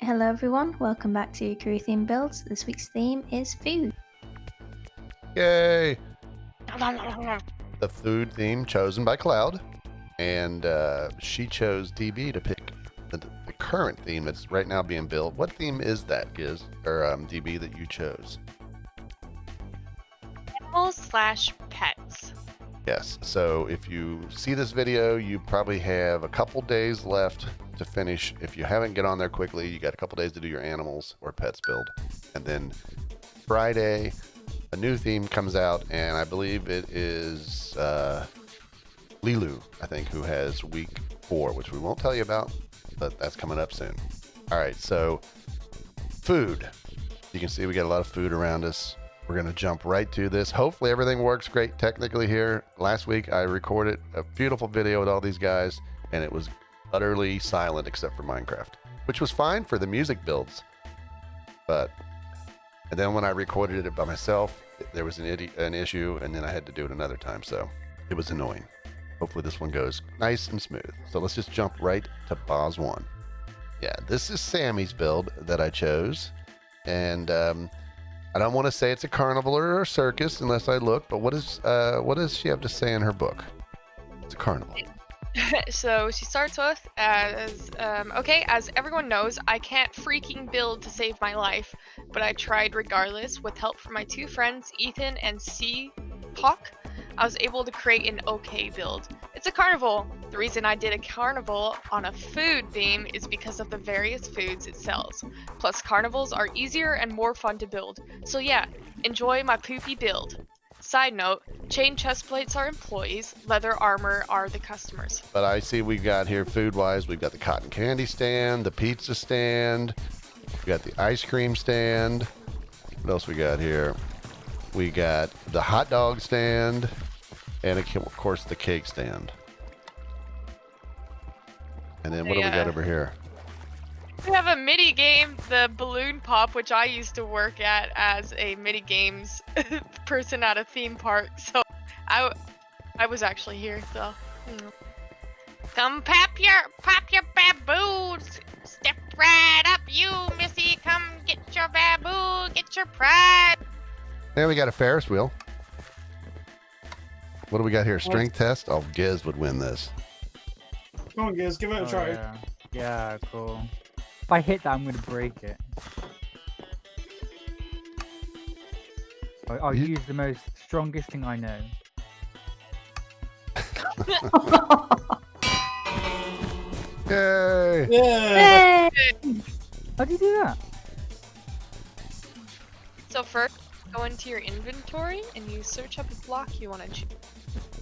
Hello everyone, welcome back to Career Theme Builds. This week's theme is food. Yay! The food theme chosen by Cloud, and she chose DB to pick the current theme that's right now being built. What theme is that, Giz, or DB, that you chose? Animals/pets. Yes, so if you see this video, you probably have a couple days left to finish. If you haven't, get on there quickly. You got a couple days to do your animals or pets build. And then Friday, a new theme comes out, and I believe it is Leeloo, I think, who has week 4, which we won't tell you about, but that's coming up soon. All right, so food. You can see we got a lot of food around us. We're going to jump right to this. Hopefully everything works great technically here. Last week I recorded a beautiful video with all these guys, and it was utterly silent except for Minecraft, which was fine for the music builds. And then when I recorded it by myself, there was an issue, and then I had to do it another time, so it was annoying. Hopefully this one goes nice and smooth. So let's just jump right to Boss 1. Yeah, this is Sammy's build that I chose, and I don't want to say it's a carnival or a circus unless I look, but what does she have to say in her book? It's a carnival. So she starts with as, okay, as everyone knows, I can't freaking build to save my life, but I tried regardless. With help from my 2 friends, Ethan and C. Hawk, I was able to create an okay build. It's a carnival. The reason I did a carnival on a food theme is because of the various foods it sells. Plus, carnivals are easier and more fun to build. So yeah, enjoy my poopy build. Side note, chain chest plates are employees, leather armor are the customers. But I see we got here food-wise, we've got the cotton candy stand, the pizza stand, we got the ice cream stand. What else we got here? We got the hot dog stand, and of course the cake stand. And then what do we got over here? We have a mini game, the balloon pop, which I used to work at as a mini games person at a theme park. So I was actually here. So come pop your baboons. Step right up, you missy. Come get your baboon, get your pride. And we got a Ferris wheel. What do we got here? Strength test? Oh, Giz would win this. Come on, Giz, give it a try. Yeah, cool. If I hit that, I'm gonna break it. I'll use the most strongest thing I know. Yay! Yeah! How do you do that? So first, go into your inventory and you search up a block you want to choose.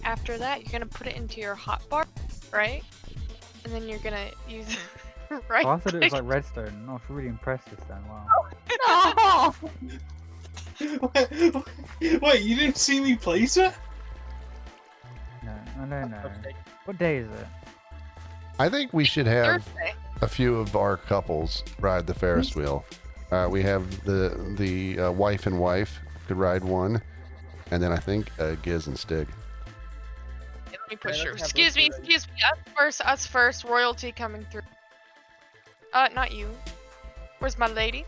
After that, you're gonna put it into your hotbar, right? And then you're gonna use right. Oh, I thought it was like redstone. I was really impressed this then. Wow. Wait, you didn't see me place it? No. What day is it? I think we should have Thursday. a few of our couples ride the Ferris wheel. We have the wife and wife could ride one, and then I think Giz and Stig. Let me push her. Excuse me. Us first. Royalty coming through. Not you. Where's my lady?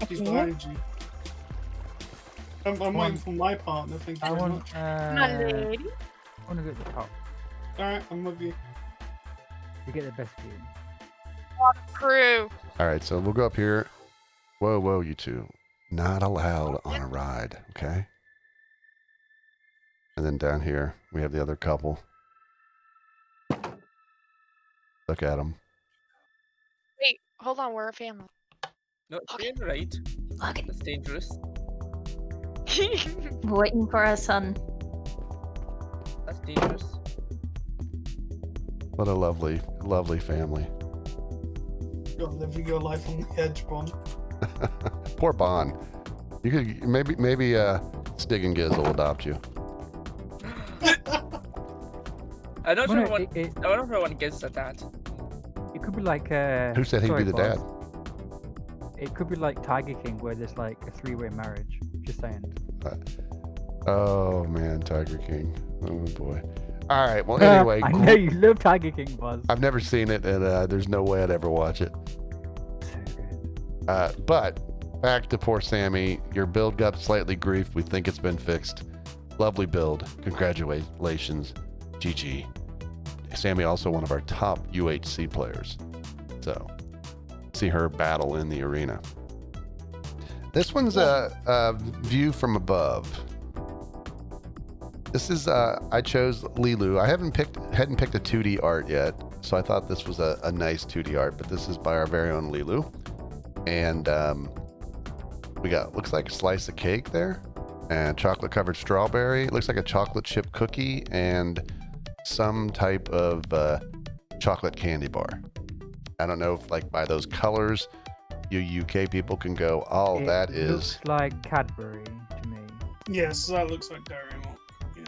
She's behind you. I'm waiting for my partner, thank you very much. My lady. I want to go to the top. Alright, I'm with you. You get the best view. Crew. All right, so we'll go up here. Whoa, you two. Not allowed on a ride, okay? And then down here, we have the other couple. Look at them. Wait, hold on. We're a family. No, you're right. Look, That's dangerous. waiting for our son. That's dangerous. What a lovely, lovely family. You're living your life on the edge, Bond. Poor Bon. You could maybe Stig and Giz will adopt you. I don't Well, know no, what. it- I don't know what gets at that. It could be like Who said he'd sorry, be the boss. dad? It could be like Tiger King, where there's like a 3-way marriage. Just saying. Oh man, Tiger King. Oh boy. All right. Well, anyway, I know you love Tiger King, Buzz. I've never seen it, and there's no way I'd ever watch it. So good. But back to poor Sammy. Your build got slightly griefed. We think it's been fixed. Lovely build. Congratulations. GG. Sammy also one of our top UHC players. So see her battle in the arena. This one's a view from above. This is I chose Leeloo. I hadn't picked a 2D art yet, so I thought this was a nice 2D art. But this is by our very own Leeloo, and we got looks like a slice of cake there, and chocolate covered strawberry. It looks like a chocolate chip cookie and some type of chocolate candy bar. I don't know if like by those colors, you UK people can go, oh, that is looks like Cadbury to me. Yes, that looks like dairy milk. Yeah.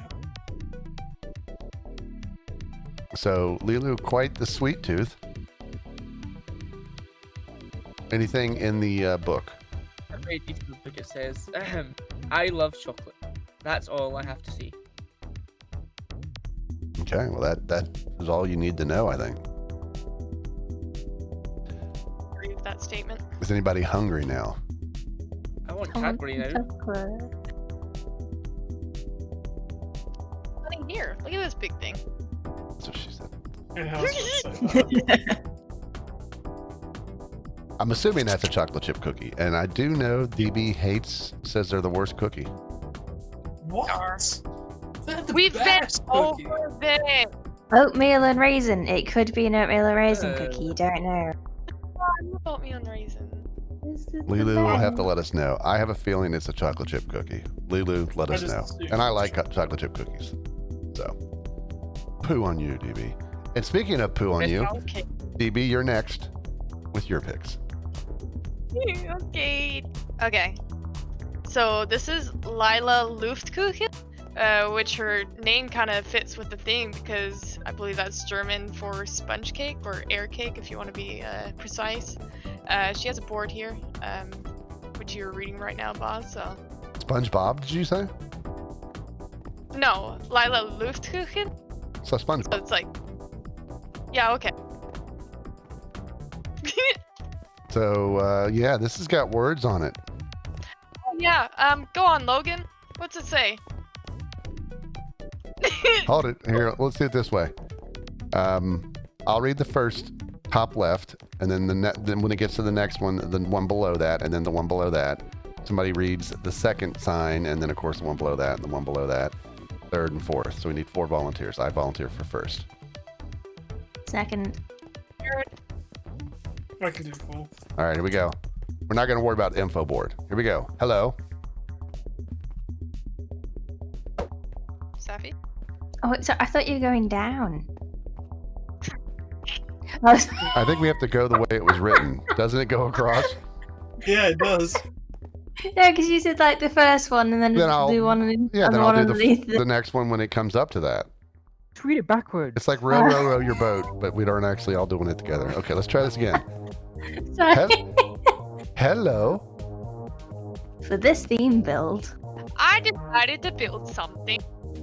So Leeloo, quite the sweet tooth. Anything in the book? A very detailed book. It says, "I love chocolate." That's all I have to see. Okay, well that is all you need to know, I think. Agree with that statement. Is anybody hungry now? I want I want Cadbury now. chocolate. Nothing here. Look at this big thing. That's what she said. Yeah, I was gonna say that. I'm assuming that's a chocolate chip cookie, and I do know DB says they're the worst cookie. What? They're the We've been best cookie. over this. Oatmeal and raisin. It could be an oatmeal and raisin cookie. You don't know. You bought me on raisin. This is the Leeloo will have to best. let us know. I have a feeling it's a chocolate chip cookie. Leeloo, let I us just know. assumed And I it's like chocolate chip cookies. So, poo on you, DB. And speaking of poo on you, Okay. DB, you're next with your picks. Okay. Okay. So this is lilaluftkuchen, which her name kind of fits with the theme because I believe that's German for sponge cake or air cake, if you want to be precise. She has a board here, which you're reading right now, Boz. So SpongeBob, did you say? no, lilaluftkuchen. So So SpongeBob. it's like, yeah, okay. So, yeah, this has got words on it. Yeah. Go on, Logan. What's it say? Hold it. Here, let's do it this way. I'll read the first top left, and then then when it gets to the next one, the one below that, and then the one below that, somebody reads the second sign, and then of course the one below that, and the one below that, third and fourth. So we need 4 volunteers. I volunteer for first. Second. I can do 4. All right, here we go. We're not going to worry about the info board. Here we go. Hello. Safi? Oh, so I thought you were going down. I was- I think we have to go the way it was written. Doesn't it go across? Yeah, it does. No, because you said like the first one and then Then I'll- do one and Yeah, and then one I'll do underneath. the next one when it comes up to that. Just read it backwards. It's like row, row, row your boat, but we aren't actually all doing it together. Okay, let's try this again. Sorry. Hello. For this theme build, I decided to build something.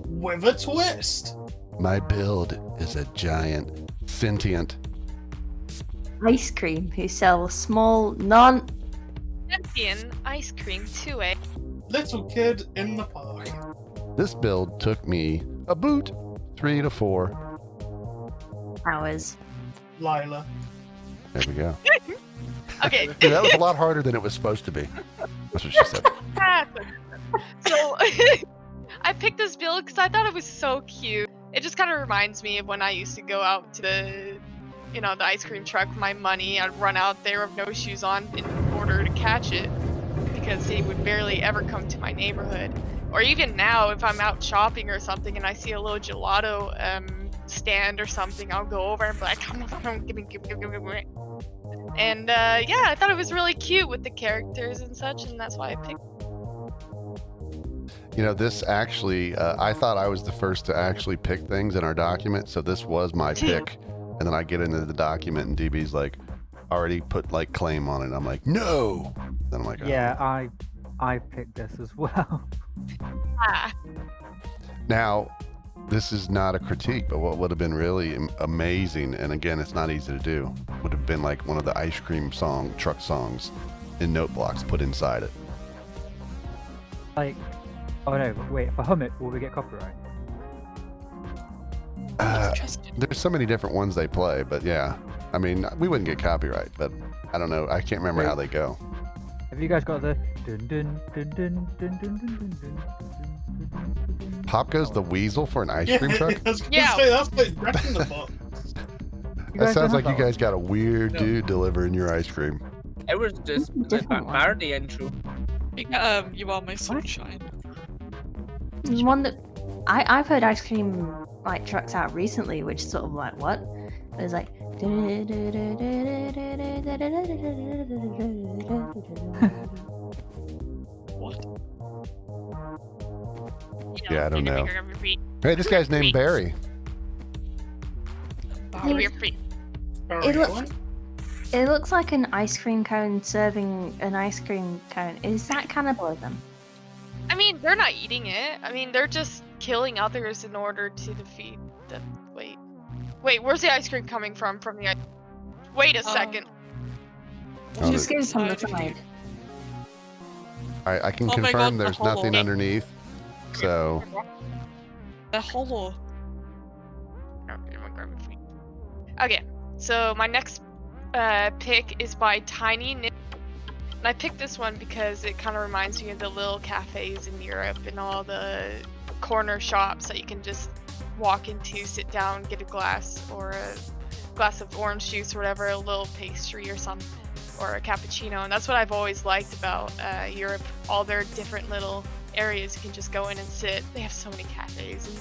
With a twist. My build is a giant, sentient. ice cream who sells small non. Sentient ice cream to it. Little kid in the park. This build took me a boot 3 to 4. hours. Lila. There we go. Okay. Yeah, that was a lot harder than it was supposed to be. That's what she said. So I picked this build because I thought it was so cute. It just kind of reminds me of when I used to go out to the ice cream truck with my money. I'd run out there with no shoes on in order to catch it because they would barely ever come to my neighborhood. Or even now, if I'm out shopping or something and I see a little gelato stand or something, I'll go over and be like, give me. And yeah, I thought it was really cute with the characters and such, and that's why I picked. You know, this actually, I thought I was the first to actually pick things in our document, so this was my pick. And then I get into the document and DB's like, already put like claim on it. I'm like, no. Then I'm like, oh. Yeah, I picked this as well. Ah. Now, this is not a critique, but what would have been really amazing, and again, it's not easy to do, would have been like one of the ice cream truck songs. in note blocks put inside it. Like, oh no, wait, if I hum it, will we get copyright? Interesting. There's so many different ones they play, but yeah. I mean, we wouldn't get copyright, but I don't know. I can't remember how they go. Have you guys got the dun dun dun dun dun dun dun dun dun dun? Pop goes the weasel for an ice cream truck? I was gonna Yeah. say, that's like wrecking the box. That sounds like you guys got a weird dude delivering your ice cream. It was just the Different one. Barney intro. You are my sunshine. The one that I've heard ice cream like trucks out recently, which is sort of like what? It's like What? Yeah, I don't know. Finger on your feet. Hey, this guy's named Barry. Give me your feet. It looks it looks like an ice cream cone serving an ice cream cone. Is that cannibalism? I mean, they're not eating it. I mean, they're just killing others in order to defeat them. Wait, where's the ice cream coming from? From the ice. Wait a second. Oh, Just give us some of the side. I can Oh my confirm God, the there's nothing hole. underneath. So, They're hollow. Okay, so my next pick is by TinyxNinja. And I picked this one because it kind of reminds me of the little cafes in Europe and all the corner shops that you can just walk into, sit down, get a glass or a glass of orange juice or whatever, a little pastry or something, or a cappuccino. And that's what I've always liked about Europe. All their different little areas you can just go in and sit. They have so many cafes, and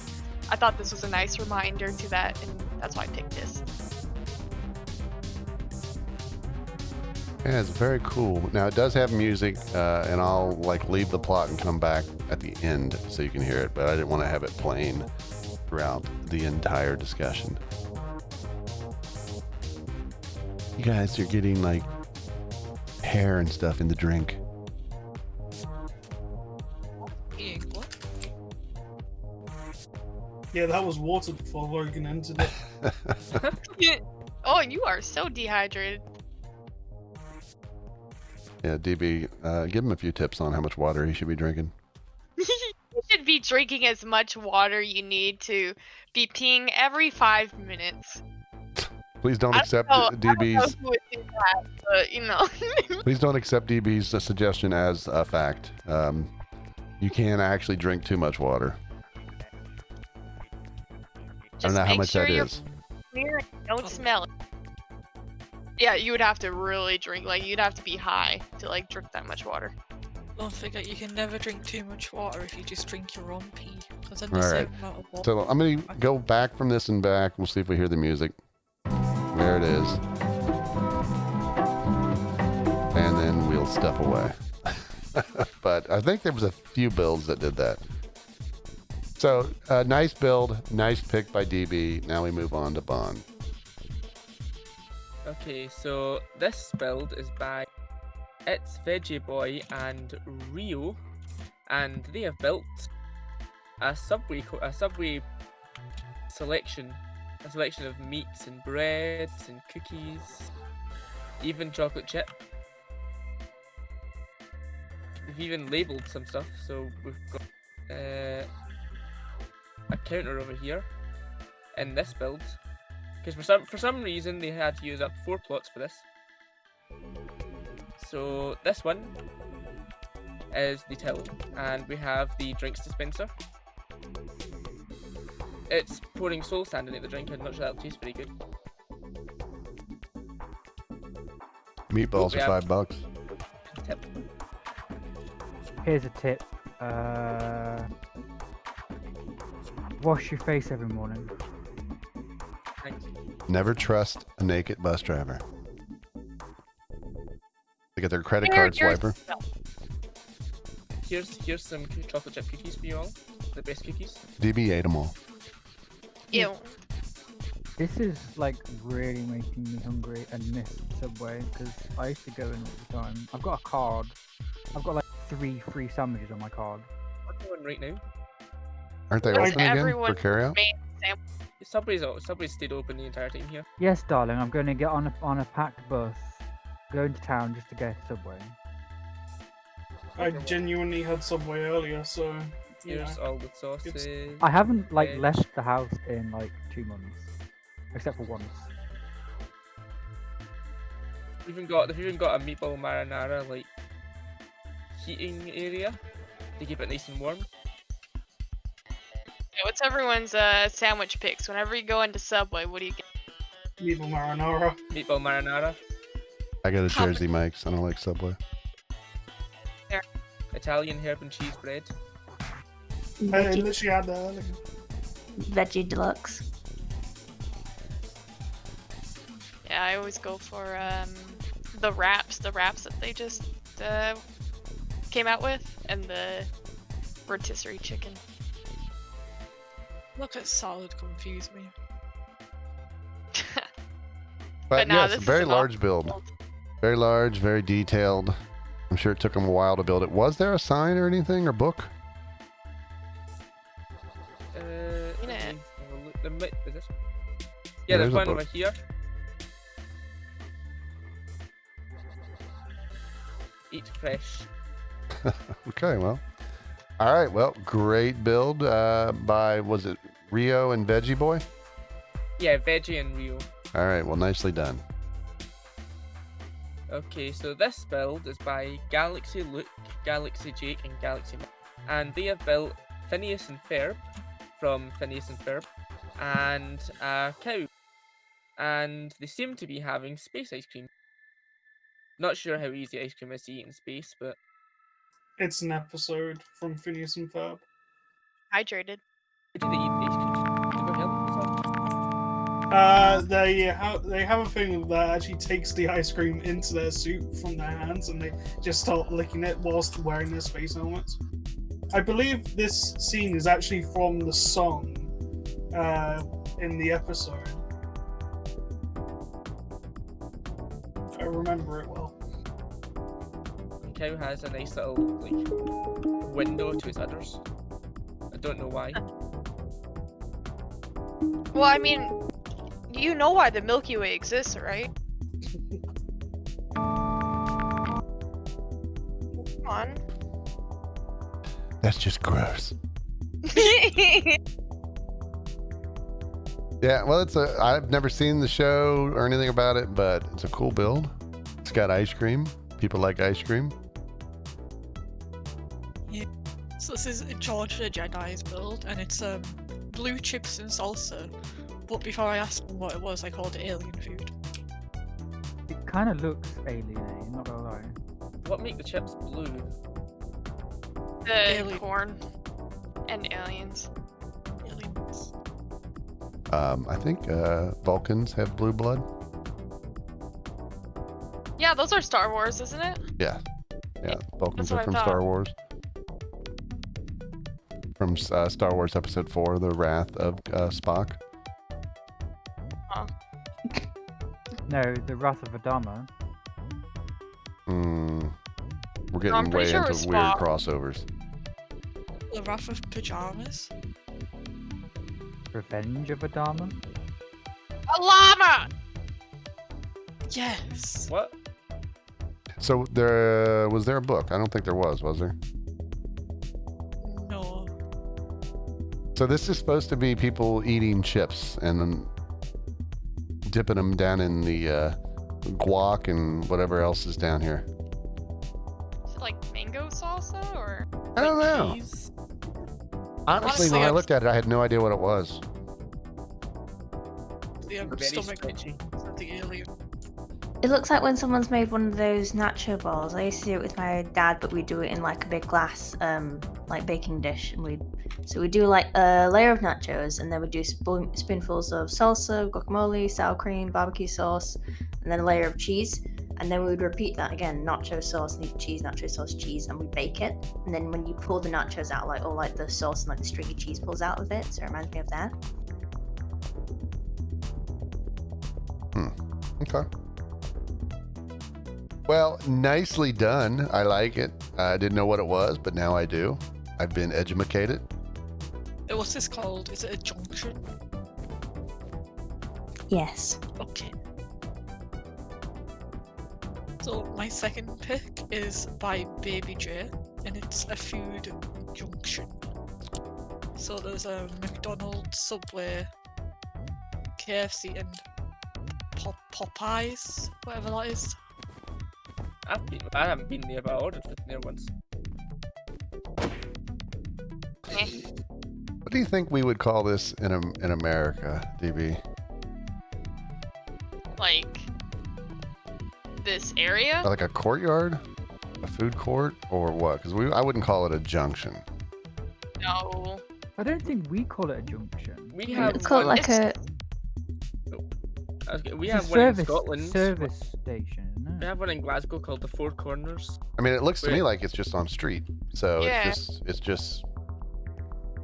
I thought this was a nice reminder to that, and that's why I picked this. yeah, it's very cool. Now, it does have music, and I'll like leave the plot and come back at the end so you can hear it, but I didn't want to have it playing throughout the entire discussion. You guys are getting like hair and stuff in the drink. Eating what? Yeah, that was water before Logan entered it. Oh, you are so dehydrated. Yeah, DB, give him a few tips on how much water he should be drinking. You should be drinking as much water you need to be peeing every 5 minutes. Please don't accept I don't know DB's. who would do that, but you know. Please don't accept DB's suggestion as a fact. You can actually drink too much water. I don't know how much that is. Clear and don't smell it. Yeah, you would have to really drink. Like you'd have to be high to like drink that much water. Don't forget, you can never drink too much water if you just drink your own pee. Because then All the right. same amount of water. So I'm going to go back from this and back. We'll see if we hear the music. There it is. And then we'll step away. But I think there was a few builds that did that. So nice build, nice pick by DB. Now we move on to Bond. Okay, so this build is by ItsVeggieBoi and Reeo, and they have built a subway selection, of meats and breads and cookies, even chocolate chip. We've even labelled some stuff, so we've got a counter over here in this build. Because for some reason they had to use up 4 plots for this. So this one is the till, and we have the drinks dispenser. It's pouring soul sand into the drink. I'm not sure that'll taste very good. Meatballs Yeah. are $5. Tip. Here's a tip. Wash your face every morning. Thanks. Never trust a naked bus driver. They get their credit card swiper. Here's some chocolate chip cookies for you all. The best cookies. DB ate them all. Ew. This is like really making me hungry and miss Subway because I used to go in all the time. I've got a card. I've got like 3 free sandwiches on my card. What's going right now? Aren't they Like open again everyone for carryout? made sandwich. Subway's stayed open the entire time here. Yes, darling. I'm going to get on a packed bus, go into town just to get a Subway. I genuinely had Subway earlier, so you know. Here's all the sauces. I haven't like Okay. left the house in like 2 months, except for once. They've even got a meatball marinara like heating area to keep it nice and warm. Yeah, what's everyone's sandwich picks? Whenever you go into Subway, what do you get? Meatball marinara. Meatball marinara, I got a Jersey Mike's. I don't like Subway. Italian herb and cheese bread. I literally had that earlier. Veggie deluxe. Yeah, I always go for the wraps that they just came out with, and the rotisserie chicken. Look at salad confuse me. But no, yes, this is very an large build. Very large, very detailed. I'm sure it took them a while to build it. Was there a sign or anything or book? In it. Is this? There Yeah, there's is a one book. over here. Eat fresh. Okay, well. All right, well, great build by, was it Reeo and VeggieBoi? Yeah, veggie and Reeo. All right, well, nicely done. Okay, so this build is by GlxyLuke, GlxyJake, and GlxyMickae, and they have built Phineas and Ferb from Phineas and Ferb, and a cow, and they seem to be having space ice cream. Not sure how easy ice cream is to eat in space, but It's an episode from Phineas and Ferb. Hydrated. how do they eat ice cream? Do you go help with that? They have a thing that actually takes the ice cream into their soup from their hands, and they just start licking it whilst wearing their space helmets. I believe this scene is actually from the song in the episode. If I remember it well. The cow has a nice little like window to its udders. I don't know why. Well, I mean, you know why the Milky Way exists, right? Come on. That's just gross. Yeah, well, I've never seen the show or anything about it, but it's a cool build. It's got ice cream. People like ice cream. So this is Georgethejedi's build, and it's blue chips and salsa. But before I asked them what it was, I called it alien food. It kind of looks alien, not gonna lie. What make the chips blue? The Alien. corn and aliens. Aliens. I think Vulcans have blue blood. Yeah, those are Star Wars, isn't it? Yeah, Vulcans That's are what I from thought. Star Wars. From Star Wars Episode 4, The Wrath of Spock. No, the Wrath of Adama. We're getting I'm pretty way sure it into was weird Spock. crossovers. The Wrath of Pajamas. Revenge of Adama. A llama! Yes. What? So was there a book? I don't think there was there? No. So this is supposed to be people eating chips and then dipping them down in the guac and whatever else is down here. Is it like mango salsa or? I don't know. Cheese? Honestly, when I looked at it, I had no idea what it was. The Very stomach stretchy. of the alien. It looks like when someone's made one of those nacho balls. I used to do it with my dad, but we do it in like a big glass, like baking dish, and we do like a layer of nachos, and then we do spoonfuls of salsa, guacamole, sour cream, barbecue sauce, and then a layer of cheese, and then we would repeat that again: nacho sauce, cheese, nacho sauce, cheese, and we bake it. And then when you pull the nachos out, like all like the sauce and like the stringy cheese pulls out of it, so it reminds me of that. Okay. Well, nicely done. I like it. I didn't know what it was, but now I do. I've been educated. What's this called? Is it a junction? Yes. Okay. So my second pick is by Baby J, and it's a food junction. So there's a McDonald's, Subway, KFC, and Popeyes, whatever that is. I haven't been there, but I ordered it there once. What do you think we would call this in America, DB? Like this area? Like a courtyard, a food court, or what? Because I wouldn't call it a junction. No. I don't think we call it a junction. We have It's called one- like a. We It's have a one in service, Scotland. service station, isn't We it? have one in Glasgow called the Four Corners. I mean, it looks to me Wait. like it's just on street. So Yeah. it's just,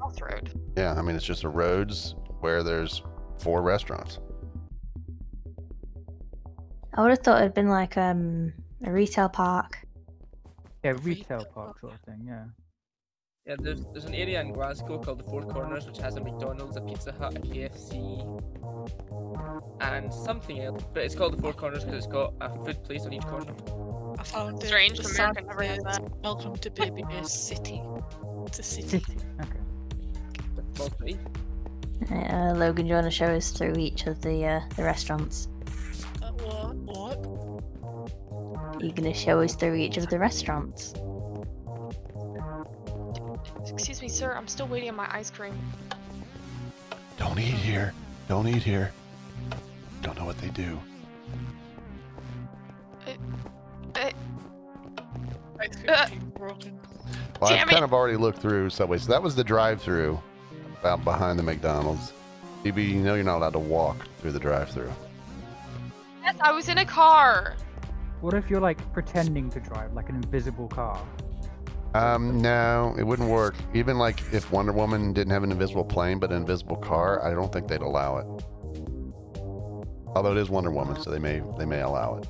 Off road. yeah. I mean, it's just a roads where there's 4 restaurants. I would have thought it'd been like a retail park. Yeah, retail park sort of thing. Yeah. Yeah, there's an area in Glasgow called the Four Corners, which has a McDonald's, a Pizza Hut, a KFC, and something else. But it's called the Four Corners because it's got a food place on each corner. I found Strange, it. The America sign never has says, "Welcome to Baby J City." It's a city. City. Okay. Small city. Logan, do you want to show us through each of the restaurants? What? Are you going to show us through each of the restaurants? Excuse me, sir. I'm still waiting on my ice cream. Don't eat here. Don't eat here. Don't know what they do. Ice cream being broken. Well, I've Damn kind it. of already looked through Subway. So that was the drive-through out behind the McDonald's. DB, you know you're not allowed to walk through the drive-through. Yes, I was in a car. What if you're like pretending to drive, like an invisible car? No, it wouldn't work. Even like if Wonder Woman didn't have an invisible plane but an invisible car, I don't think they'd allow it. Although it is Wonder Woman, so they may allow it.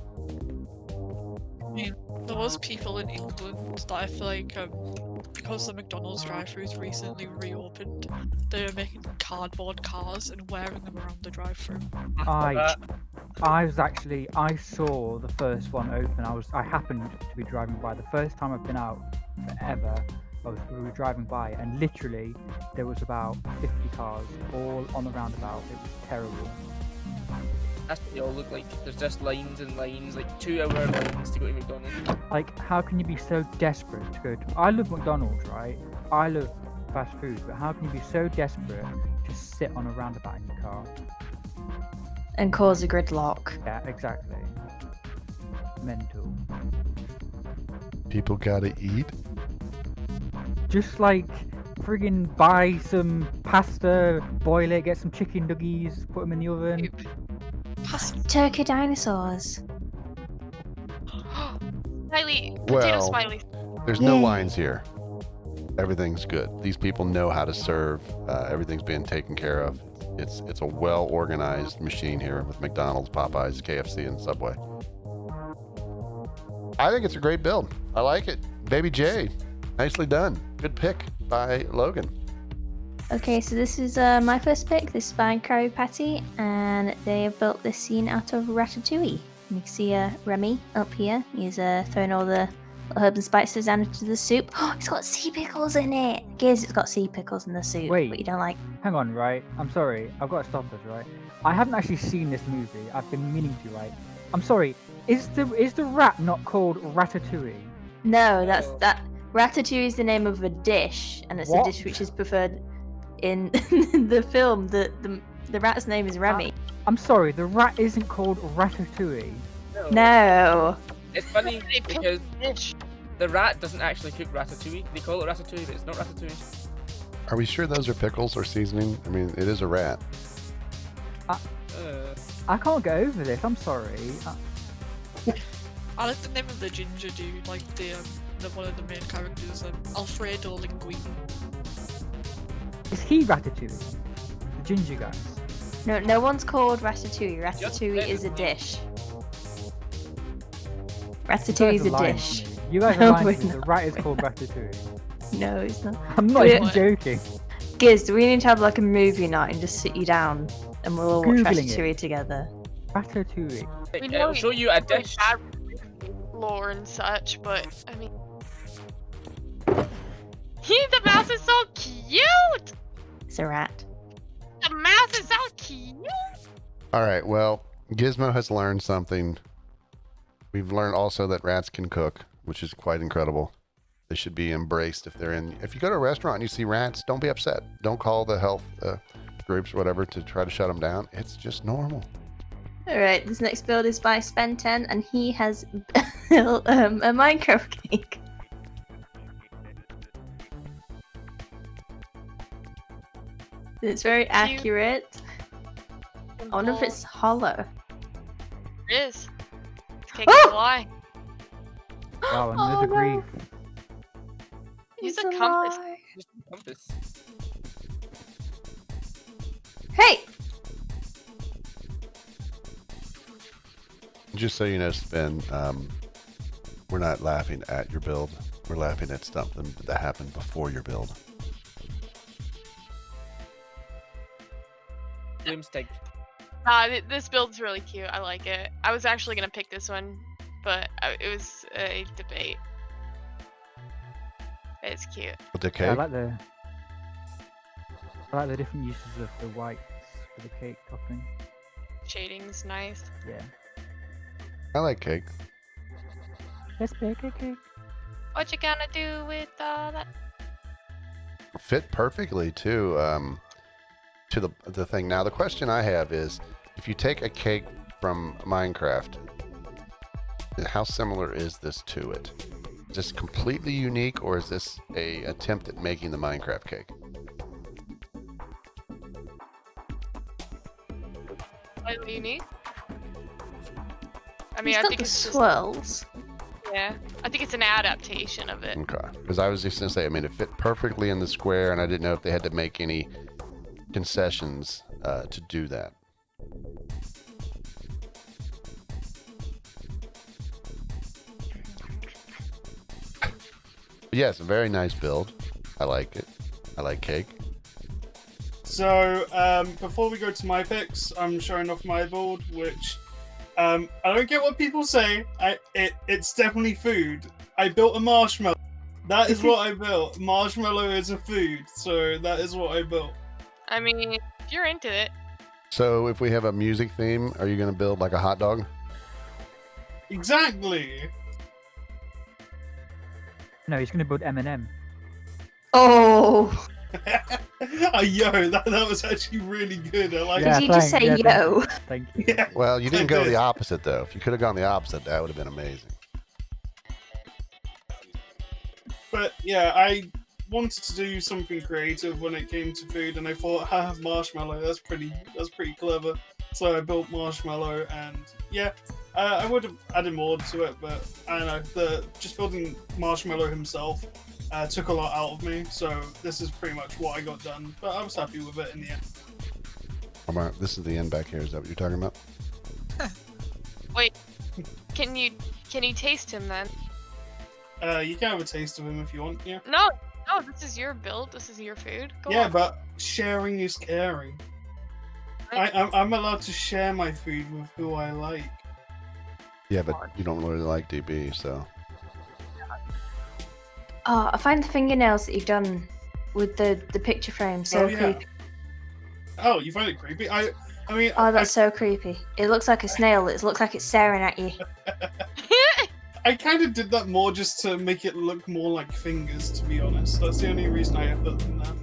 I mean, there was people in England that I feel like, because the McDonald's drive-thrus recently reopened, they were making cardboard cars and wearing them around the drive-thru. I saw the first one open. I happened to be driving by. The first time I've been out forever, we were driving by, and literally there was about 50 cars all on the roundabout. It was terrible. That's what they all look like. There's just lines and lines, like 2-hour lines to go to McDonald's. Like, how can you be so desperate to go to? I love McDonald's, right? I love fast food, but how can you be so desperate to sit on a roundabout in your car? And cause a gridlock. Yeah, exactly. Mental. People gotta eat. Just like friggin' buy some pasta, boil it, get some chicken nuggies, put them in the oven. Turkey dinosaurs. Smiley. Potato Well, smiley. There's no Yay. lines here. Everything's good. These people know how to serve. Everything's being taken care of. It's a well-organized machine here with McDonald's, Popeyes, KFC, and Subway. I think it's a great build. I like it. Baby J, nicely done. Good pick by Logan. Okay, so this is my first pick. This is by Curry Patty, and they have built this scene out of Ratatouille. You can see Remy up here. He's throwing all the herbs and spices down into the soup. Oh, it's got sea pickles in it. Giz, it's got sea pickles in the soup. Wait. But you don't like. Hang on, right? I'm sorry. I've got to stop this, right? I haven't actually seen this movie. I've been meaning to, right? I'm sorry. Is the rat not called Ratatouille? No, that. Ratatouille is the name of a dish, and it's What? a dish which is preferred in the film. The rat's name is Remy. I'm sorry. The rat isn't called Ratatouille. No. It's funny They picked because Dish. the rat doesn't actually cook ratatouille. They call it ratatouille, but it's not ratatouille. Are we sure those are pickles or seasoning? I mean, it is a rat. I can't get over this. I'm sorry. I like the name of the ginger dude, like the one of the main characters, Alfredo Linguini. Is he Ratatouille? The ginger guy. No one's called Ratatouille. Ratatouille Just is a name. dish. You Ratatouille guys is are a lying dish. to me. You guys No, are lying we're to me. The rat is called Ratatouille. No, it's not. I'm not We're- even joking. Giz, we need to have like a movie night and just sit you down and we'll all watch Googling it. Ratatouille together. Ratatouille. We know It'll show you a it's dish. bad. lore and such, but I mean, the mouse is so cute. It's a rat. The mouse is so cute. All right. Well, Gizmo has learned something. We've learned also that rats can cook, which is quite incredible. They should be embraced if they're in. If you go to a restaurant and you see rats, don't be upset. Don't call the health groups or whatever to try to shut them down. It's just normal. All right, this next build is by Spen10, and he has built a Minecraft cake. It's very accurate. I wonder if it's hollow. It is. This cake is a lie. Wow, another grief. Use It's a compass. lie. Just a compass. Hey! Just so you know, Spin, we're not laughing at your build. We're laughing at something that happened before your build. Stig. This build's really cute. I like it. I was actually gonna pick this one, but it was a debate. It's cute. With the Yeah, cake? I like the different uses of the whites for the cake topping. Shading's nice. Yeah. I like cake. Let's bake a cake. What you gonna do with that? Fit perfectly too to the thing. Now the question I have is, if you take a cake from Minecraft, how similar is this to it? Is this completely unique, or is this a attempt at making the Minecraft cake? Slightly unique. I mean, He's I got think the it's just, swirls. yeah. I think it's an adaptation of it. Okay, because I was just gonna say, I mean, it fit perfectly in the square, and I didn't know if they had to make any concessions to do that. But yes, a very nice build. I like it. I like cake. So, before we go to my picks, I'm showing off my board, which I don't get what people say. It's definitely food. I built a marshmallow. That is what I built. Marshmallow is a food, so that is what I built. I mean, if you're into it. So if we have a music theme, are you going to build like a hot dog? Exactly. No, he's gonna build M&M. Oh! Yo, that was actually really good. I like Yeah, Did you just say thank- yo? Thank you. it. Yeah. Well, you didn't I go did. the opposite though. If you could have gone the opposite, that would have been amazing. But yeah, I wanted to do something creative when it came to food, and I thought, marshmallow. That's pretty clever. So I built marshmallow, and yeah, I would have added more to it, but I don't know. Just building marshmallow himself took a lot out of me. So this is pretty much what I got done. But I was happy with it in the end. This is the end back here. Is that what you're talking about? Wait, can you taste him then? You can have a taste of him if you want. Yeah. No, this is your build. This is your food. Go Yeah, on. but sharing is caring. I'm allowed to share my food with who I like. Yeah, but you don't really like DB, so. Oh, I find the fingernails that you've done with the picture frame so Oh, yeah. creepy. Oh, you find it creepy? I mean, Oh, that's so creepy. It looks like a snail. It looks like it's staring at you. I kind of did that more just to make it look more like fingers, to be honest. That's the only reason I have done that.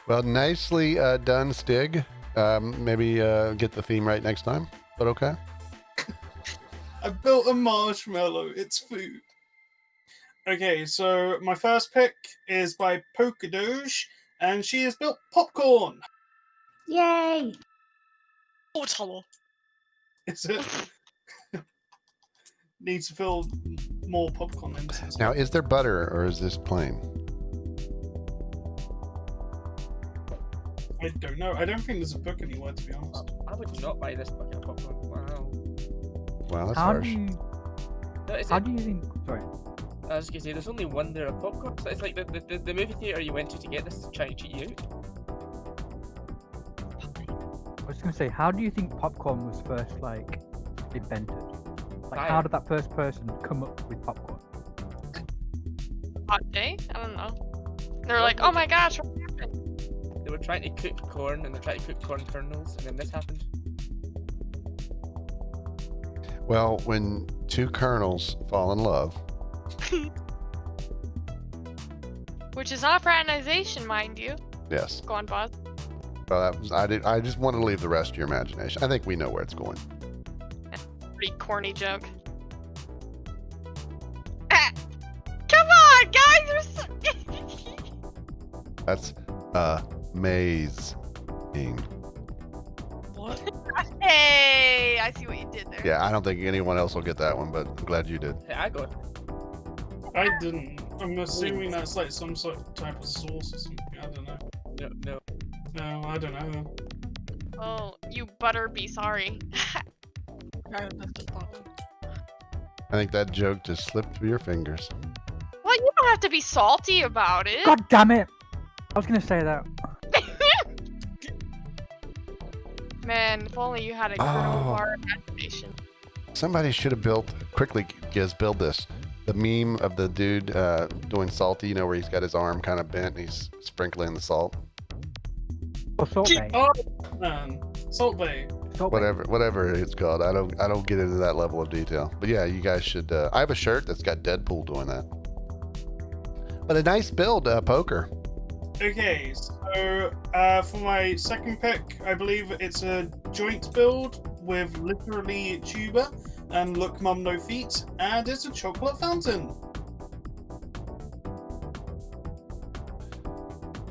Well, nicely done, Stig. Maybe get the theme right next time, but okay. I built a marshmallow. It's food. Okay, so my first pick is by Polka Doge, and she has built popcorn. Yay! Oh, it's hollow. Is it? Need to fill more popcorn in. Now, is there butter or is this plain? I don't know. I don't think there's a book anywhere, to be honest. I would not buy this bucket of popcorn. Wow. Wow, that's How harsh. do you? No, is How it? do you think? Sorry. I was gonna say, there's only one there of popcorn. So it's like the movie theater you went to get this trying to cheat you out. I was gonna say, how do you think popcorn was first like invented? Like, Fire. how did that first person come up with popcorn? Hot day? I don't know. They're like, oh my gosh, what happened? They were trying to cook corn, and they're trying to cook corn kernels, and then this happened. Well, when two kernels fall in love, Which is not fraternization, mind you. yes. Go on, boss. Well, that was, I just want to leave the rest to your imagination. I think we know where it's going. Pretty corny joke. Ah! Come on, guys! We're so... That's amazing. What? Hey, I see what you did there. Yeah, I don't think anyone else will get that one, but I'm glad you did. Hey, I got it. I didn't. I'm assuming that's like some sort of type of sauce or something. I don't know. No. No, I don't know. Oh, you butter be sorry. I understood that one. I think that joke just slipped through your fingers. Well, you don't have to be salty about it. God damn it! I was gonna say that. Man, if only you had a granola bar imagination. Somebody should have built, quickly, Giz, build this. The meme of the dude doing salty, you know, where he's got his arm kind of bent and he's sprinkling the salt. Oh, Salt Bay. Oh man, Salt Bay. Salt Bay. Whatever it's called. I don't get into that level of detail. But yeah, you guys should. I have a shirt that's got Deadpool doing that. But a nice build, Poker. Okay, so for my second pick, I believe it's a joint build with LiterallyTuba and LookMomNoFeet, and it's a chocolate fountain.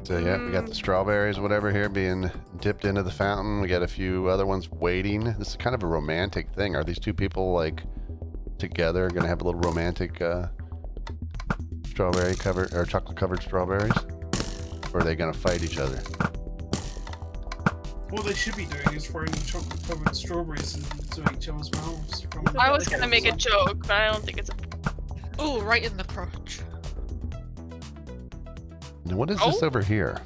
So yeah, we got the strawberries, whatever here, being dipped into the fountain. We got a few other ones waiting. This is kind of a romantic thing. Are these two people like together, gonna have a little romantic strawberry covered or chocolate covered strawberries, or are they gonna fight each other? What they should be doing is throwing chocolate covered strawberries into each other's mouths. From I was gonna make a joke, but I don't think it's a... Oh, right in the crotch. And what is this over here?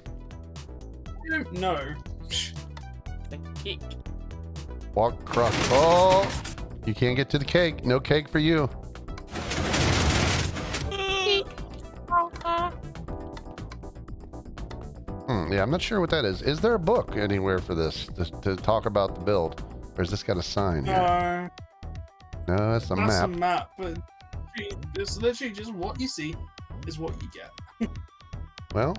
No. The cake. Walk across. Oh, you can't get to the cake. No cake for you. Yeah, I'm not sure what that is. Is there a book anywhere for this to talk about the build, or has this got a sign here? No, it's a That's map. a map, but it's literally just what you see is what you get. Well,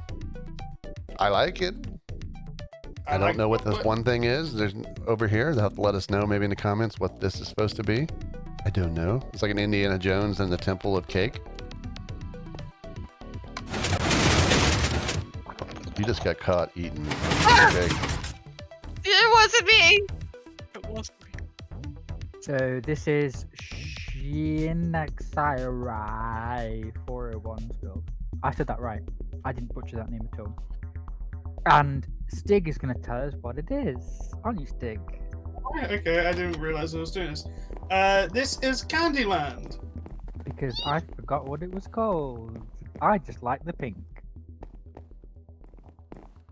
I like it. I don't know what this one thing is. There's over here. They'll have to let us know maybe in the comments what this is supposed to be. I don't know. It's like an Indiana Jones and the Temple of Cake. You just got caught eating cake. It wasn't me! It was me. So this is GlxyRai 401's build. I said that right. I didn't butcher that name at all. And Stig is going to tell us what it is. Aren't you, Stig? Okay, I didn't realize I was doing this. This is Candyland. Because I forgot what it was called. I just like the pink.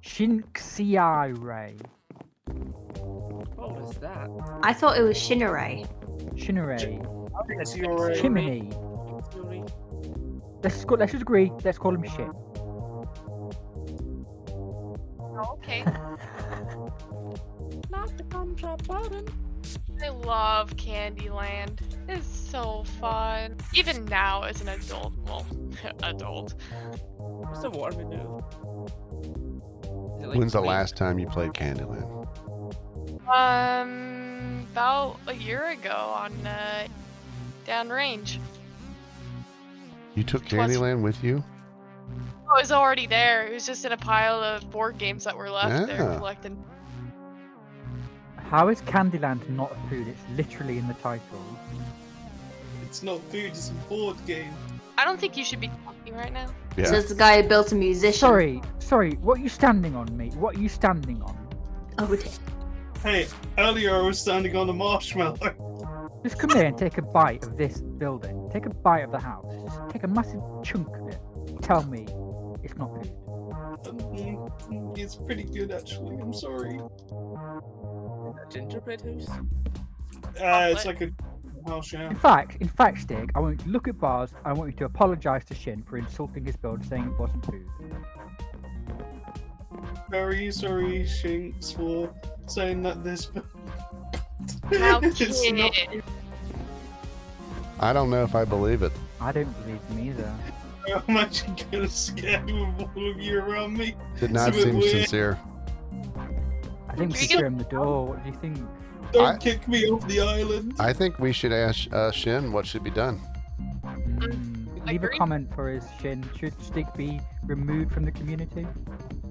GlxyRai. What was that? I thought it was Shinneray. Shinneray. It's your Chimney. Let's just agree. Let's call him Shin. Oh, okay. Not the contract button. I love Candyland. It's so fun. Even now as an adult. Well, adult. What's the water move? Is it like When's the green? last time you played Candyland? About a year ago on downrange. You took It was- Candyland with you? Oh, it was already there. It was just in a pile of board games that were left there Yeah. collecting. How is Candyland not food? It's literally in the title. It's not food, it's a board game. I don't think you should be talking right now. Yeah. Says the guy who built a musician. Sorry. What are you standing on, mate? What are you standing on? Oh, dear. Hey, earlier I was standing on a marshmallow. Just come here and take a bite of this building. Take a bite of the house. Just take a massive chunk of it. Tell me it's not food. It's pretty good actually, I'm sorry. A gingerbread house? It's like a house, yeah. In fact, Stig, I want you to look at Bars. I want you to apologise to Shin for insulting his build, saying it wasn't food. Very sorry, Shinx, for saying that this. How It's not- cute. I don't know if I believe it. I don't believe him either. I'm actually kind of scared with all of you around me. Did not It's a bit seem weird. sincere. I think we Can we should get- show him the door. What do you think? Don't kick me off the island. I think we should ask Shin what should be done. Leave a Agreed. comment for us, Shin. Should Stig be removed from the community?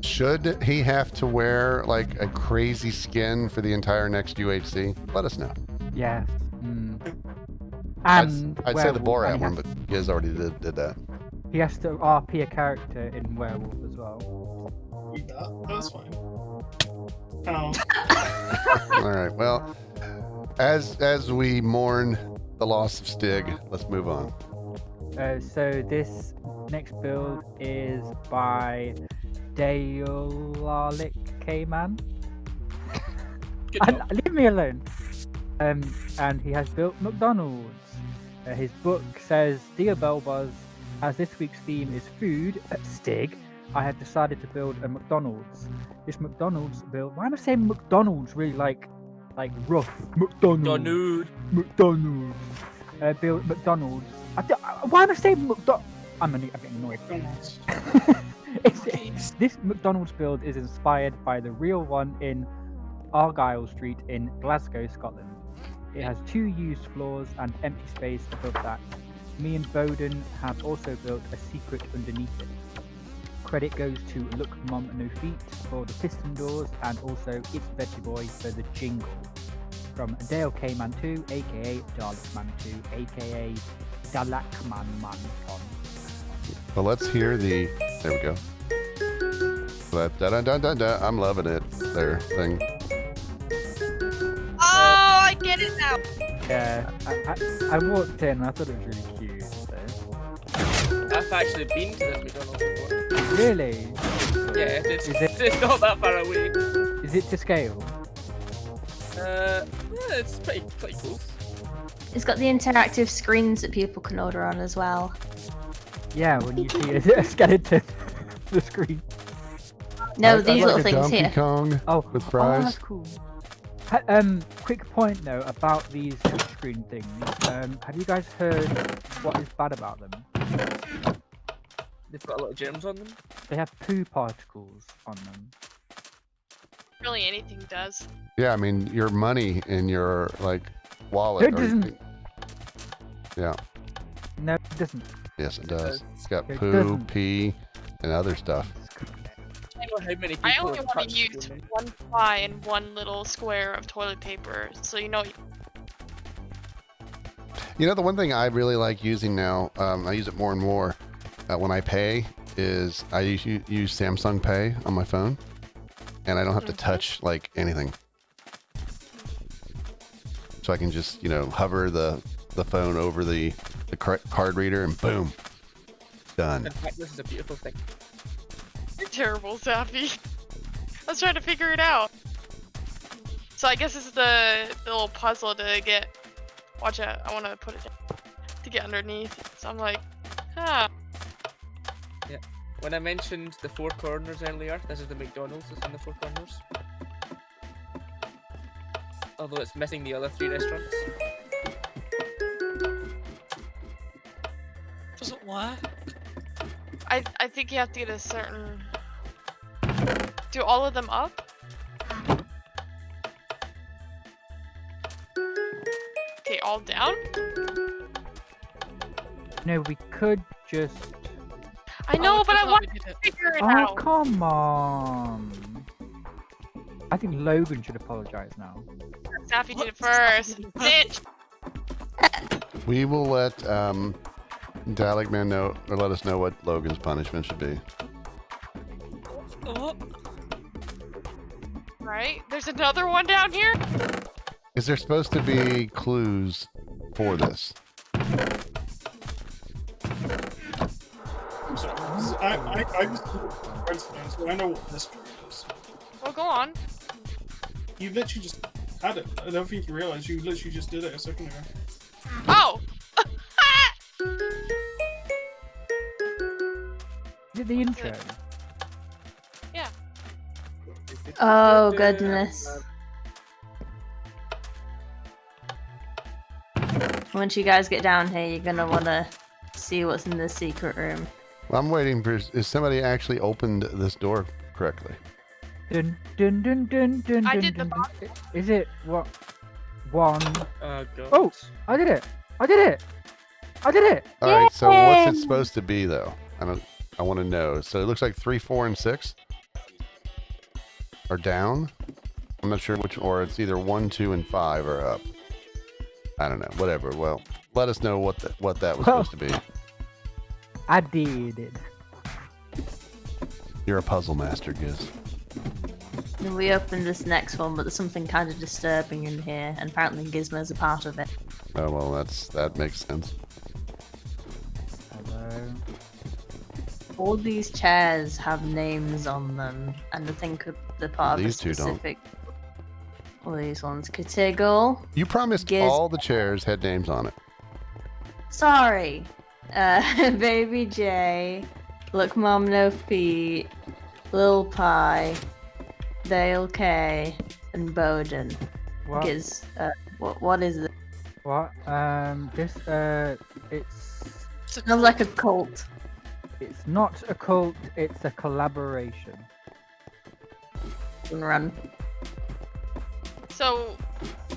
Should he have to wear like a crazy skin for the entire next UHC? Let us know. Yes. I'd, And I'd say the Werewolf, Borat and one, but Giz already did that. he has to RP a character in Werewolf as well. That's fine. Oh, All right. Well, as we mourn the loss of Stig, let's move on. So this next build is by LiterallyTuba. Good job. Leave me alone. And he has built McDonald's. His book says, "Dear Belbuzz, as this week's theme is food, Stig, I have decided to build a McDonald's. This McDonald's build. Why am I saying McDonald's really like rough? McDonald's. McDonald's. Build McDonald's. Why am I saying McDonald's? I'm a bit annoyed. McDonald's. This McDonald's build is inspired by the real one in Argyle Street in Glasgow, Scotland. It has 2 used floors and empty space above that. Me and Bowden have also built a secret underneath it. Credit goes to LookMomNoFeet for the piston doors and also ItsVeggieBoi for the jingle. From Dale K-Man 2, aka Dalekman 2, aka Dalekman. Well, let's hear the. There we go. Da-da-da-da-da. I'm loving it. There thing. Oh, I get it now. Yeah, I walked in and I thought it was really cute. So. I've actually been to this McDonald's before. Really? Yeah, it's, Is it- it's not that far away. Is it to scale? Yeah, it's pretty close. It's got the interactive screens that people can order on as well. Yeah, when you see a skeleton on the screen. No, I'd these like little a things Donkey here. Kong Oh, with Oh, fries. that's cool. Quick point though about these touchscreen things. Have you guys heard what is bad about them? They've got a lot of germs on them. They have poo particles on them. Really, anything does. Yeah, I mean your money in your like wallet. It doesn't. Yeah. No, it doesn't. Yes, it does. It's got It poo, doesn't. pee, and other stuff. I don't know how many people I only have want touched to use them. one ply and one little square of toilet paper, so you know. You know, the one thing I really like using now, I use it more and more when I pay, is I use Samsung Pay on my phone, and I don't have to touch like anything. So I can just, you know, hover the phone over the card reader and boom, done. In fact, this is a beautiful thing. You're terrible, Zappy. I was trying to figure it out. So I guess this is the little puzzle to get. Watch out! I want to put it down to get underneath. So I'm like, huh. When I mentioned the 4 corners earlier, this is the McDonald's that's in the 4 corners. Although it's missing the other 3 restaurants. Doesn't work. I think you have to get a certain. Do all of them up? Okay, all down? No, we could just. I know, but I thought want we did to it. figure it Oh, out. come on. I think Logan should apologize now. Zappy did it first. Bitch! We will let Dalek Man know, or let us know what Logan's punishment should be. Oh, Right? There's another one down here? Is there supposed to be clues for this? I just so I know what this is. Well, go on. You literally just had it. I don't think you realised you literally just did it a second ago. Oh! Is it the intro? Yeah. Oh goodness. Once you guys get down here, you're gonna wanna see what's in the secret room. I'm waiting for. Is somebody actually opened this door correctly? Dun dun dun dun dun. I dun, did the dun, dun. Is it what? One. God. Oh, I did it! I did it! I did it! All right. So what's it Yay! supposed to be though? I want to know. So it looks like 3, 4, and 6 are down. I'm not sure which, or it's either 1, 2, and 5 are up. I don't know. Whatever. Well, let us know what that was supposed to be. I did it. You're a puzzle master, Giz. Then we opened this next one, but there's something kind of disturbing in here, and apparently Gizmo's a part of it. Oh well, that makes sense. Hello. All these chairs have names on them, and I think they're part of a These two don't. specific. All these ones. Catiggle. You promised Giz- all the chairs had names on it. Sorry. Baby J. LookMomNoFeet. Lil Pie. Dale K. And Bowden. What? Giz. What is it? What? It's It's a Sounds like a cult. it's not a cult. It's a collaboration. Run. So,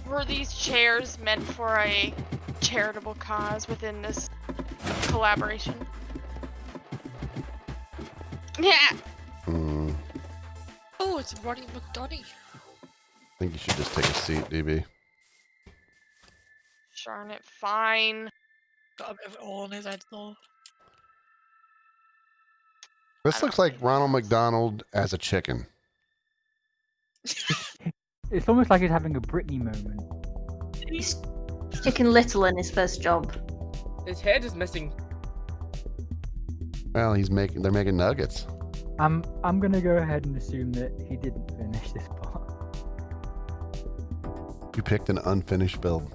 were these chairs meant for a charitable cause within this collaboration? Yeah. Hmm. Oh, it's Ronnie McDonnie. I think you should just take a seat, DB. Darn it, fine. Got a bit of it all on his head though. This I looks don't like think Ronald that's- McDonald as a chicken. It's almost like he's having a Britney moment. He's Chicken Little in his first job. His head is missing. Well, they're making nuggets. I'm gonna go ahead and assume that he didn't finish this part. You picked an unfinished build.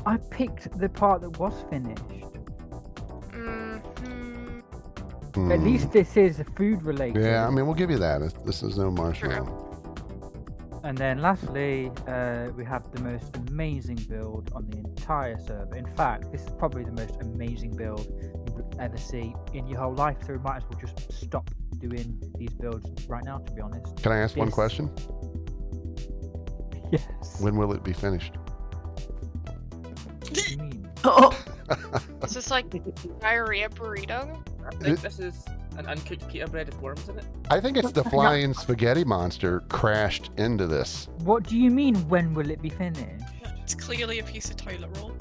I picked the part that was finished. Mm-hmm. At least this is food related. Yeah, I mean, we'll give you that. This is no marshmallow. And then lastly, we have the most amazing build on the entire server. In fact, this is probably the most amazing build you would ever see in your whole life. So we might as well just stop doing these builds right now, to be honest. Can I ask one Yes. question? Yes. When will it be finished? What do you mean? Oh, Is this like diarrhea burrito? I think this is an uncooked pita bread with worms in it. I think it's the flying spaghetti monster crashed into this. What do you mean, when will it be finished? It's clearly a piece of toilet roll.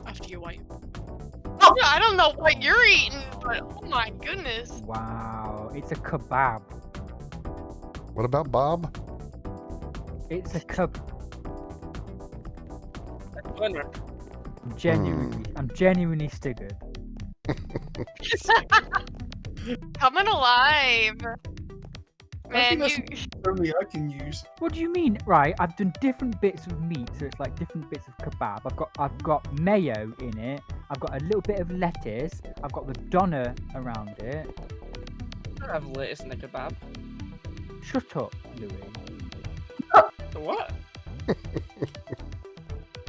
After you wipe. Oh, I don't know what you're eating, but oh my goodness. Wow, it's a kebab. What about Bob? It's a kebab. Winner. I'm genuinely staggered. Coming alive. Man, that's you. Only I can use. What do you mean? Right, I've done different bits of meat, so it's like different bits of kebab. I've got mayo in it. I've got a little bit of lettuce. I've got the doner around it. I have lettuce in the kebab. Shut up, Louis. The what?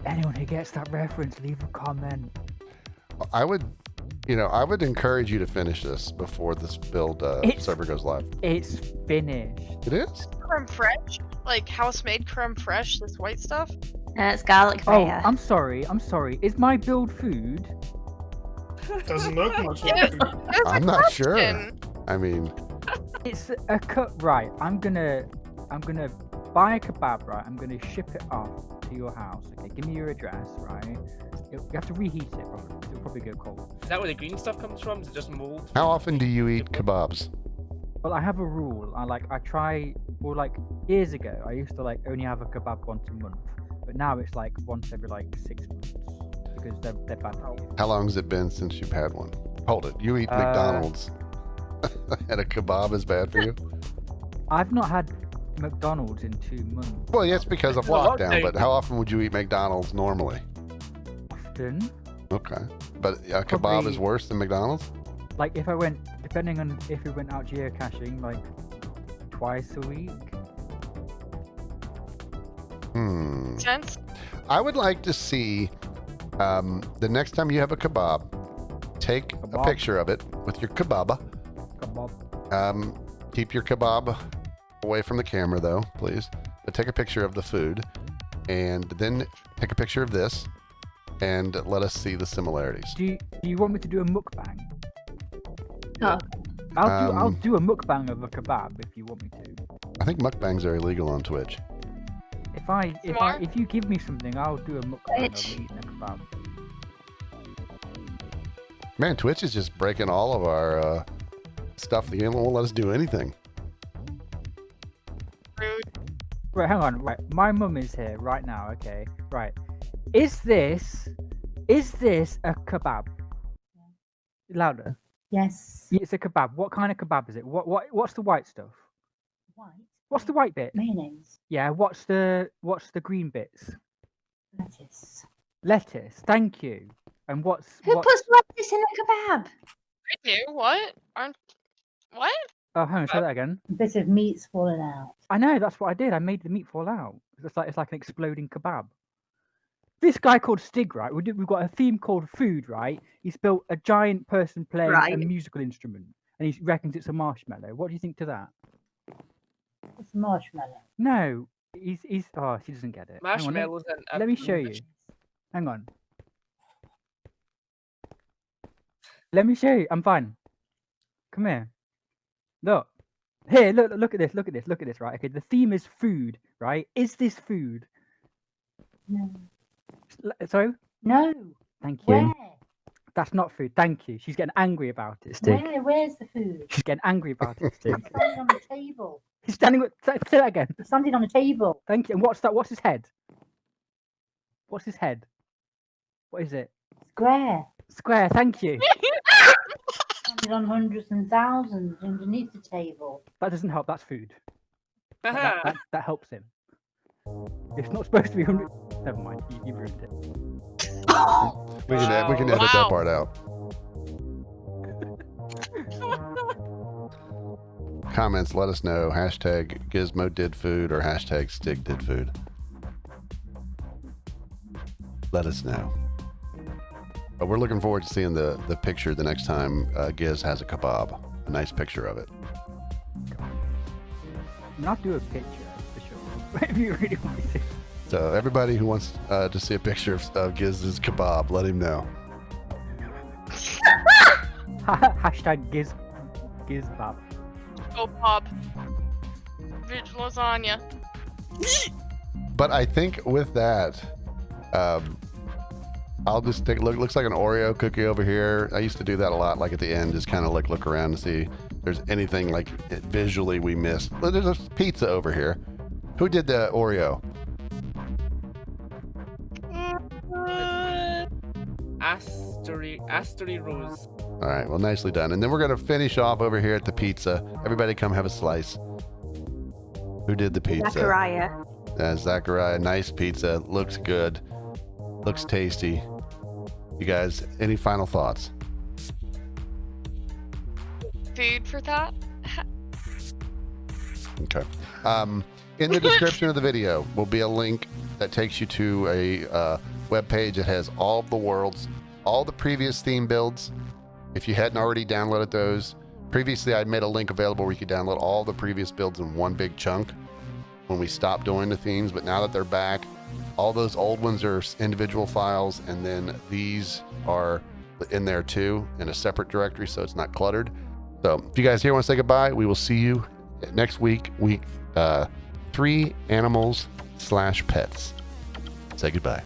Anyone who gets that reference, leave a comment. I would encourage you to finish this before this build server goes live. It's finished. It is? Creme fraiche? Like house-made creme fraiche, this white stuff? it's garlic Oh, mayo. I'm sorry. Is my build food? Doesn't look much Yeah. like food. There's a I'm not sure. question. I mean, It's a cut. Right, I'm gonna buy a kebab. Right, I'm gonna ship it off to your house. Okay, give me your address. Right, you have to reheat it. Probably. It'll probably go cold. Is that where the green stuff comes from? Is it just mold? how often do you eat kebabs? Well, I have a rule. I try. Well, like years ago, I used to only have a kebab once a month, but now it's like once every 6 months because they're bad for you. How long has it been since you've had one? Hold it. You eat McDonald's and a kebab is bad for you? I've not had McDonald's in 2 months. Well, yes, because of It's a lot, lockdown. Dave. But how often would you eat McDonald's normally? Often. Okay, but a kebab Probably- is worse than McDonald's. Like if I went, depending on if we went out geocaching, like twice a week. Sense? I would like to see the next time you have a kebab, take a Kebab. picture of it with your kebab. Kebab. Keep your kebab away from the camera, though, please. But take a picture of the food, and then take a picture of this, and let us see the similarities. Do you want me to do a mukbang? Oh. I'll do a mukbang of a kebab if you want me to. I think mukbangs are illegal on Twitch. If you give me something, I'll do a mukbang of Twitch. eating a kebab. Man, Twitch is just breaking all of our stuff. The game won't let us do anything. Rude. Right, hang on. Right, my mum is here right now. Okay, right. Is this a kebab? Louder. Yes. It's a kebab. What kind of kebab is it? What's the white stuff? White. What's the white bit? Mayonnaise. Yeah. What's the green bits? Lettuce. Lettuce. Thank you. And Who puts lettuce in a kebab? I do. What? What? Oh, hang on. Say that again. A bit of meat's fallen out. I know. That's what I did. I made the meat fall out. It's like an exploding kebab. This guy called Stig, right? We've got a theme called Food, right? He's built a giant person playing a Right. musical instrument, and he reckons it's a marshmallow. What do you think to that? It's marshmallow. No, he's. Oh, she doesn't get it. Hang on, Marshmallows and let me show you. Hang on. Let me show you. I'm fine. Come here. Look. Here, look at this. Look at this, right? Okay, the theme is food, right? Is this food? No. Sorry? No. Thank you. Where? That's not food. Thank you. She's getting angry about it, Stig. Where's the food? She's getting angry about it, Stig. It's standing on the table. He's standing with. Say that again. It's standing on a table. Thank you. And what's that? What's his head? What's his head? What is it? Square. Square. Thank you. Standing on hundreds and thousands underneath the table. That doesn't help. That's food. That, Haha. that, that helps him. It's not supposed to be 100. Never mind. You ruined it. We can edit Wow. that part out. Comments, let us know. Hashtag GizmodDude or hashtag StigDidFood. Let us know. But we're looking forward to seeing the picture the next time Giz has a kebab. A nice picture of it. Not do a picture for sure. If you really want to see. So everybody who wants to see a picture of Giz's kebab, let him know. Hashtag Gizbab. Oh, Bob. Veg lasagna. But I think with that, I'll just take a look. Looks like an Oreo cookie over here. I used to do that a lot, like at the end, just kind of like look around to see if there's anything like visually we missed. Well, there's a pizza over here. Who did the Oreo? Astery Rose. All right, well, nicely done. And then we're gonna finish off over here at the pizza. Everybody, come have a slice. Who did the pizza? Zachariah. Zachariah. Nice pizza. Looks good. Looks tasty. You guys, any final thoughts? Food for thought. Okay. In the description of the video will be a link that takes you to a web page that has all of the worlds, all the previous theme builds. If you hadn't already downloaded those, previously I'd made a link available where you could download all the previous builds in one big chunk when we stopped doing the themes. But now that they're back, all those old ones are individual files, and then these are in there too in a separate directory, so it's not cluttered. So if you guys here want to say goodbye, we will see you next week, week 3, animals/pets. Say goodbye.